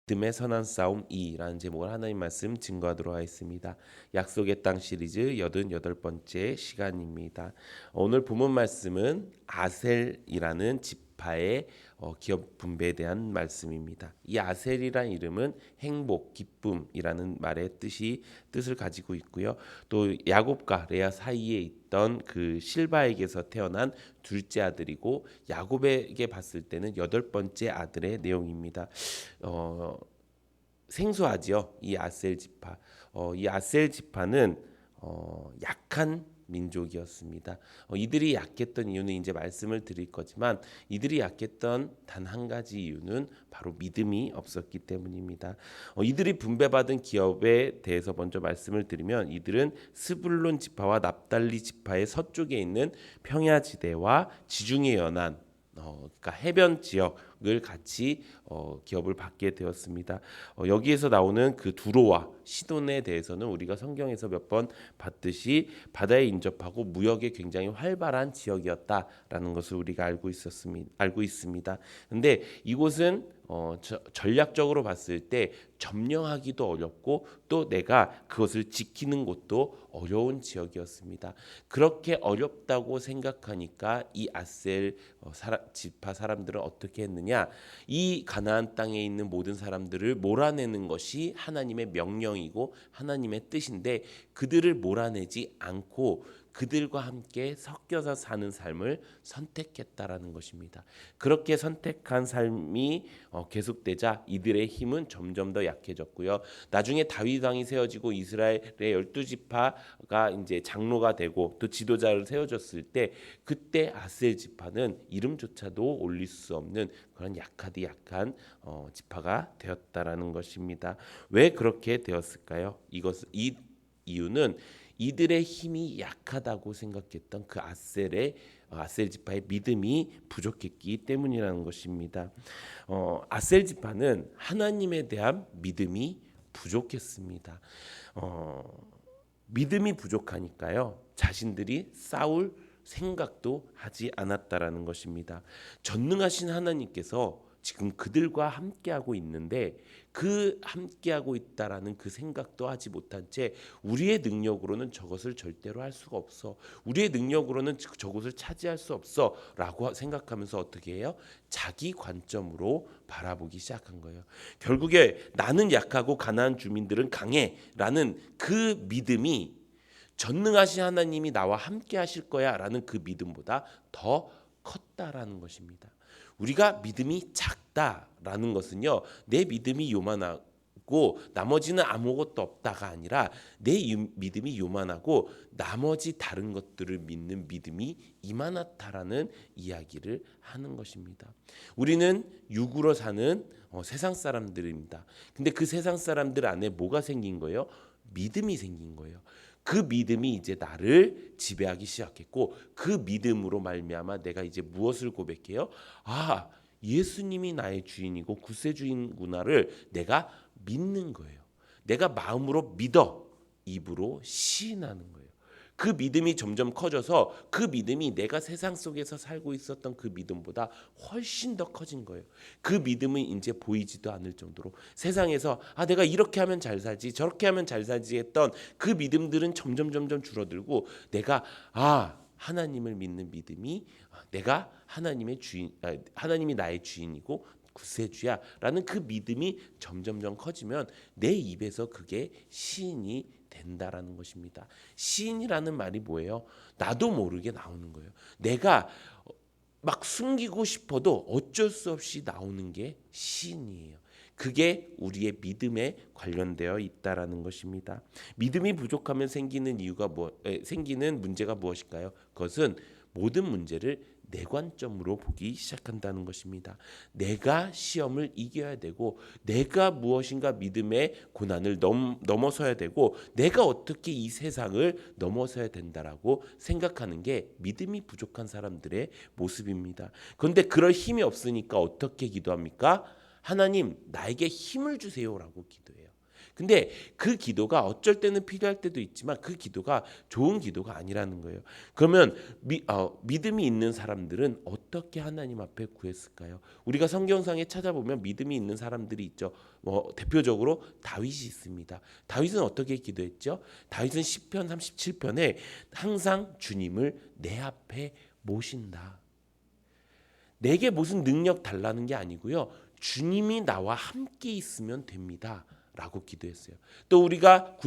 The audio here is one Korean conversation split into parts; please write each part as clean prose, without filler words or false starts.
믿음의 선한 싸움 2라는 제목을 하나님 말씀 증거하도록 하겠습니다. 약속의 땅 시리즈 88번째 시간입니다. 오늘 본문 말씀은 아셀이라는 지파의 기업 분배에 대한 말씀입니다. 이 아셀이란 이름은 행복, 기쁨이라는 말의 뜻을 가지고 있고요. 또 야곱과 레아 사이에 있던 그 실바에게서 태어난 둘째 아들이고 야곱에게 봤을 때는 8번째 아들의 내용입니다. 생소하지요. 이 아셀 지파. 이 아셀 지파는 약한 민족이었습니다. 이들이 약했던 이유는 이제 말씀을 드릴 거지만 이들이 약했던 단 한 가지 이유는 바로 믿음이 없었기 때문입니다. 이들이 분배받은 기업에 대해서 먼저 말씀을 드리면 이들은 스불론 지파와 납달리 지파의 서쪽에 있는 평야지대와 지중해 연안 그러니까 해변 지역을 같이 기업을 받게 되었습니다. 여기에서 나오는 그 두로와 시돈에 대해서는 우리가 성경에서 몇 번 봤듯이 바다에 인접하고 무역에 굉장히 활발한 지역이었다라는 것을 우리가 알고 있습니다. 근데 이곳은 전략적으로 봤을 때 점령하기도 어렵고 또 내가 그것을 지키는 것도 어려운 지역이었습니다. 그렇게 어렵다고 생각하니까 이 아셀 지파 사람들은 어떻게 했느냐? 이 가나안 땅에 있는 모든 사람들을 몰아내는 것이 하나님의 명령이고 하나님의 뜻인데 그들을 몰아내지 않고 그들과 함께 섞여서 사는 삶을 선택했다라는 것입니다. 그렇게 선택한 삶이 계속되자 이들의 힘은 점점 더 약해졌고요. 나중에 다윗 왕이 세워지고 이스라엘의 12지파가 이제 장로가 되고 또 지도자를 세워졌을 때 그때 아셀 지파는 이름조차도 올릴 수 없는 그런 약한 지파가 되었다라는 것입니다. 왜 그렇게 되었을까요? 이 이유는 이들의 힘이 약하다고 생각했던 그 아셀 지파의 믿음이 부족했기 때문이라는 것입니다. 아셀 지파는 하나님에 대한 믿음이 부족했습니다. 믿음이 부족하니까요. 자신들이 싸울 생각도 하지 않았다라는 것입니다. 전능하신 하나님께서 지금 그들과 함께하고 있는데 그 함께하고 있다라는 그 생각도 하지 못한 채 우리의 능력으로는 저것을 절대로 할 수가 없어. 우리의 능력으로는 저것을 차지할 수 없어 라고 생각하면서 어떻게 해요? 자기 관점으로 바라보기 시작한 거예요. 결국에 나는 약하고 가나안 주민들은 강해 라는 그 믿음이 전능하신 하나님이 나와 함께 하실 거야 라는 그 믿음보다 더 컸다라는 것입니다. 우리가 믿음이 작다라는 것은요, 내 믿음이 요만하고 나머지는 아무것도 없다가 아니라 내 믿음이 요만하고 나머지 다른 것들을 믿는 믿음이 이만하다라는 이야기를 하는 것입니다. 우리는 육으로 사는 세상 사람들입니다. 근데 그 세상 사람들 안에 뭐가 생긴 거예요? 믿음이 생긴 거예요. 그 믿음이 이제 나를 지배하기 시작했고 그 믿음으로 말미암아 내가 이제 무엇을 고백해요? 아, 예수님이 나의 주인이고 구세주인구나를 내가 믿는 거예요. 내가 마음으로 믿어 입으로 시인하는 거예요. 그 믿음이 점점 커져서 그 믿음이 내가 세상 속에서 살고 있었던 그 믿음보다 훨씬 더 커진 거예요. 그 믿음은 이제 보이지도 않을 정도로 세상에서 내가 이렇게 하면 잘 살지 저렇게 하면 잘 살지 했던 그 믿음들은 점점 줄어들고 내가 하나님을 믿는 믿음이 내가 하나님이 나의 주인이고 구세주야라는 그 믿음이 점점 커지면 내 입에서 그게 시인이 된다라는 것입니다. 시인이라는 말이 뭐예요? 나도 모르게 나오는 거예요. 내가 막 숨기고 싶어도 어쩔 수 없이 나오는 게 시인이에요. 그게 우리의 믿음에 관련되어 있다라는 것입니다. 믿음이 부족하면 생기는 문제가 무엇일까요? 그것은 모든 문제를 내 관점으로 보기 시작한다는 것입니다. 내가 시험을 이겨야 되고 내가 무엇인가 믿음의 고난을 넘어서야 되고 내가 어떻게 이 세상을 넘어서야 된다라고 생각하는 게 믿음이 부족한 사람들의 모습입니다. 그런데 그럴 힘이 없으니까 어떻게 기도합니까? 하나님 나에게 힘을 주세요라고 기도해요. 근데 그 기도가 어쩔 때는 필요할 때도 있지만 그 기도가 좋은 기도가 아니라는 거예요. 그러면 믿음이 있는 사람들은 어떻게 하나님 앞에 구했을까요? 우리가 성경상에 찾아보면 믿음이 있는 사람들이 있죠. 대표적으로 다윗이 있습니다. 다윗은 어떻게 기도했죠? 다윗은 시편 37편에 항상 주님을 내 앞에 모신다. 내게 무슨 능력 달라는 게 아니고요. 주님이 나와 함께 있으면 됩니다. 라고 기도했어요. 또 우리가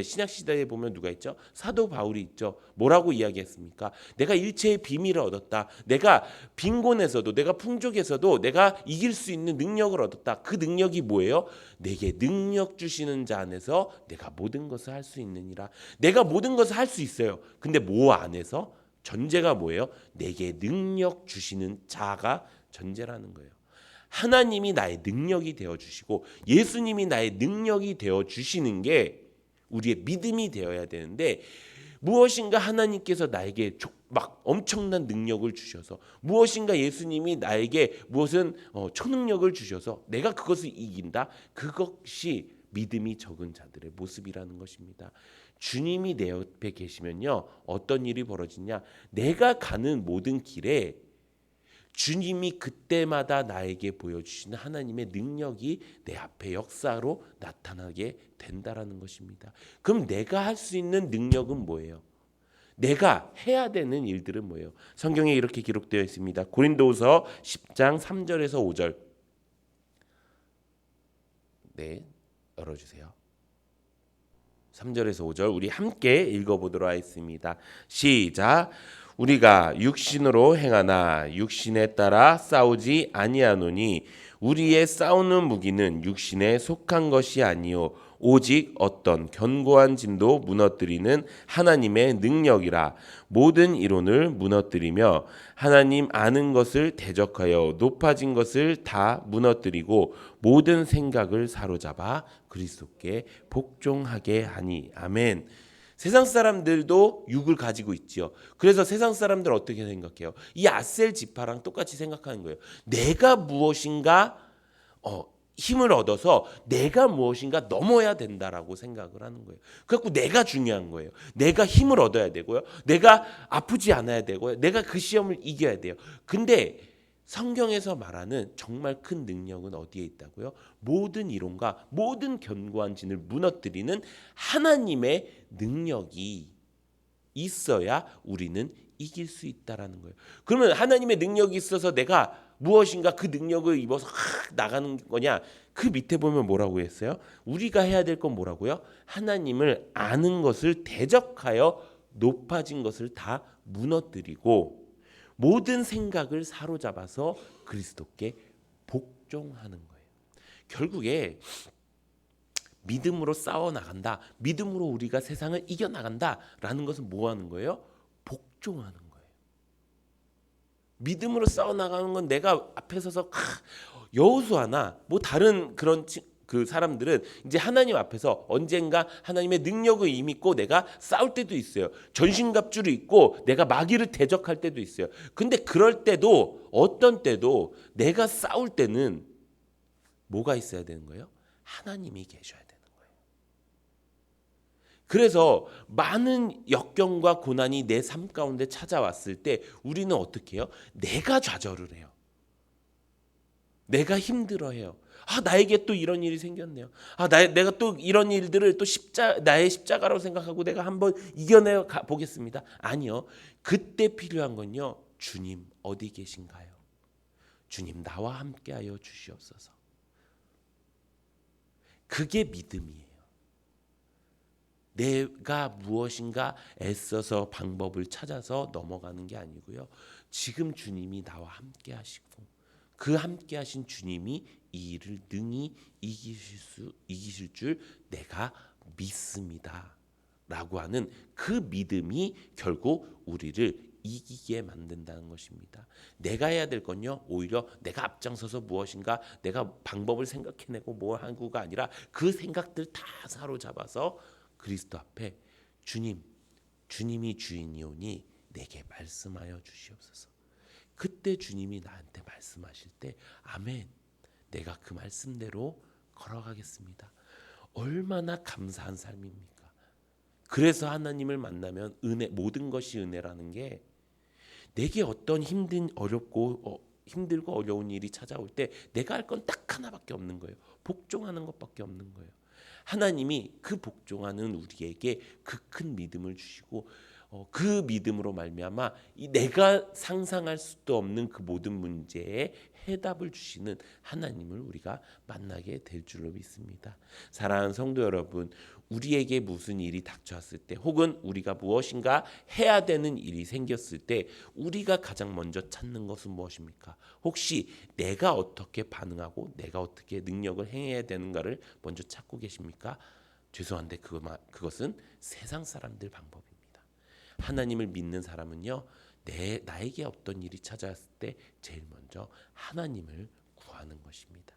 신약 시대에 보면 누가 있죠? 사도 바울이 있죠. 뭐라고 이야기했습니까? 내가 일체의 비밀을 얻었다. 내가 빈곤에서도 내가 풍족에서도 내가 이길 수 있는 능력을 얻었다. 그 능력이 뭐예요? 내게 능력 주시는 자 안에서 내가 모든 것을 할 수 있느니라. 내가 모든 것을 할 수 있어요. 근데 뭐 안에서? 전제가 뭐예요? 내게 능력 주시는 자가 전제라는 거예요. 하나님이 나의 능력이 되어주시고 예수님이 나의 능력이 되어주시는 게 우리의 믿음이 되어야 되는데, 무엇인가 하나님께서 나에게 막 엄청난 능력을 주셔서, 무엇인가 예수님이 나에게 무엇은 초능력을 주셔서 내가 그것을 이긴다. 그것이 믿음이 적은 자들의 모습이라는 것입니다. 주님이 내 옆에 계시면요, 어떤 일이 벌어지냐? 내가 가는 모든 길에 주님이 그때마다 나에게 보여주시는 하나님의 능력이 내 앞에 역사로 나타나게 된다라는 것입니다. 그럼 내가 할 수 있는 능력은 뭐예요? 내가 해야 되는 일들은 뭐예요? 성경에 이렇게 기록되어 있습니다. 고린도후서 10장 3절에서 5절. 네, 열어주세요. 3절에서 5절 우리 함께 읽어보도록 하겠습니다. 시작. 우리가 육신으로 행하나 육신에 따라 싸우지 아니하노니 우리의 싸우는 무기는 육신에 속한 것이 아니요 오직 어떤 견고한 짐도 무너뜨리는 하나님의 능력이라. 모든 이론을 무너뜨리며 하나님 아는 것을 대적하여 높아진 것을 다 무너뜨리고 모든 생각을 사로잡아 그리스도께 복종하게 하니. 아멘. 세상 사람들도 육을 가지고 있죠. 그래서 세상 사람들 어떻게 생각해요? 이 아셀 지파랑 똑같이 생각하는 거예요. 내가 무엇인가 힘을 얻어서 내가 무엇인가 넘어야 된다라고 생각을 하는 거예요. 그래서 내가 중요한 거예요. 내가 힘을 얻어야 되고요. 내가 아프지 않아야 되고요. 내가 그 시험을 이겨야 돼요. 근데 성경에서 말하는 정말 큰 능력은 어디에 있다고요? 모든 이론과 모든 견고한 진을 무너뜨리는 하나님의 능력이 있어야 우리는 이길 수 있다라는 거예요. 그러면 하나님의 능력이 있어서 내가 무엇인가 그 능력을 입어서 나가는 거냐? 그 밑에 보면 뭐라고 했어요? 우리가 해야 될 건 뭐라고요? 하나님을 아는 것을 대적하여 높아진 것을 다 무너뜨리고 모든 생각을 사로잡아서 그리스도께 복종하는 거예요. 결국에 믿음으로 싸워 나간다. 믿음으로 우리가 세상을 이겨 나간다라는 것은 뭐 하는 거예요? 복종하는 거예요. 믿음으로 싸워 나가는 건 내가 앞에 서서 여호수아나 뭐 다른 그런 그 사람들은 이제 하나님 앞에서 언젠가 하나님의 능력을 믿고 내가 싸울 때도 있어요. 전신갑주를 입고 내가 마귀를 대적할 때도 있어요. 근데 그럴 때도 어떤 때도 내가 싸울 때는 뭐가 있어야 되는 거예요? 하나님이 계셔야 되는 거예요. 그래서 많은 역경과 고난이 내 삶 가운데 찾아왔을 때 우리는 어떻게 해요? 내가 좌절을 해요. 내가 힘들어해요. 나에게 또 이런 일이 생겼네요. 내가 또 이런 일들을 또 나의 십자가라고 생각하고 내가 한번 이겨내 보겠습니다. 아니요. 그때 필요한 건요. 주님 어디 계신가요? 주님 나와 함께하여 주시옵소서. 그게 믿음이에요. 내가 무엇인가 애써서 방법을 찾아서 넘어가는 게 아니고요. 지금 주님이 나와 함께 하시고 그 함께 하신 주님이 이 일을 능히 이기실 줄 내가 믿습니다. 라고 하는 그 믿음이 결국 우리를 이기게 만든다는 것입니다. 내가 해야 될 건요. 오히려 내가 앞장서서 무엇인가 내가 방법을 생각해내고 뭐 하고가 아니라 그 생각들 다 사로잡아서 그리스도 앞에 주님이 주인이오니 내게 말씀하여 주시옵소서. 그때 주님이 나한테 말씀하실 때 아멘, 내가 그 말씀대로 걸어가겠습니다. 얼마나 감사한 삶입니까? 그래서 하나님을 만나면 은혜, 모든 것이 은혜라는 게, 내게 어떤 힘들고 어려운 일이 찾아올 때 내가 할 건 딱 하나밖에 없는 거예요. 복종하는 것밖에 없는 거예요. 하나님이 그 복종하는 우리에게 그 큰 믿음을 주시고, 그 믿음으로 말미암아 이 내가 상상할 수도 없는 그 모든 문제에 해답을 주시는 하나님을 우리가 만나게 될 줄로 믿습니다. 사랑하는 성도 여러분, 우리에게 무슨 일이 닥쳐왔을 때, 혹은 우리가 무엇인가 해야 되는 일이 생겼을 때 우리가 가장 먼저 찾는 것은 무엇입니까? 혹시 내가 어떻게 반응하고 내가 어떻게 능력을 행해야 되는가를 먼저 찾고 계십니까? 죄송한데 그것은 세상 사람들 방법입니다. 하나님을 믿는 사람은요, 나에게 어떤 일이 찾아왔을 때 제일 먼저 하나님을 구하는 것입니다.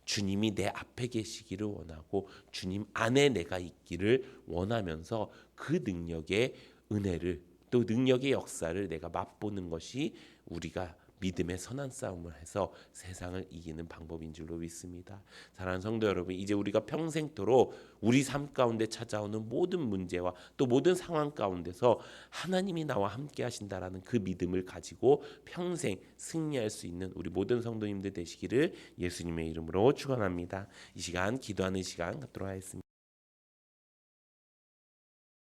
주님이 내 앞에 계시기를 원하고 주님 안에 내가 있기를 원하면서 그 능력의 은혜를, 또 능력의 역사를 내가 맛보는 것이 우리가 믿음의 선한 싸움을 해서 세상을 이기는 방법인 줄로 믿습니다. 사랑하는 성도 여러분, 이제 우리가 평생토록 우리 삶 가운데 찾아오는 모든 문제와 또 모든 상황 가운데서 하나님이 나와 함께 하신다라는 그 믿음을 가지고 평생 승리할 수 있는 우리 모든 성도님들 되시기를 예수님의 이름으로 축원합니다. 이 시간 기도하는 시간 갖도록 하겠습니다.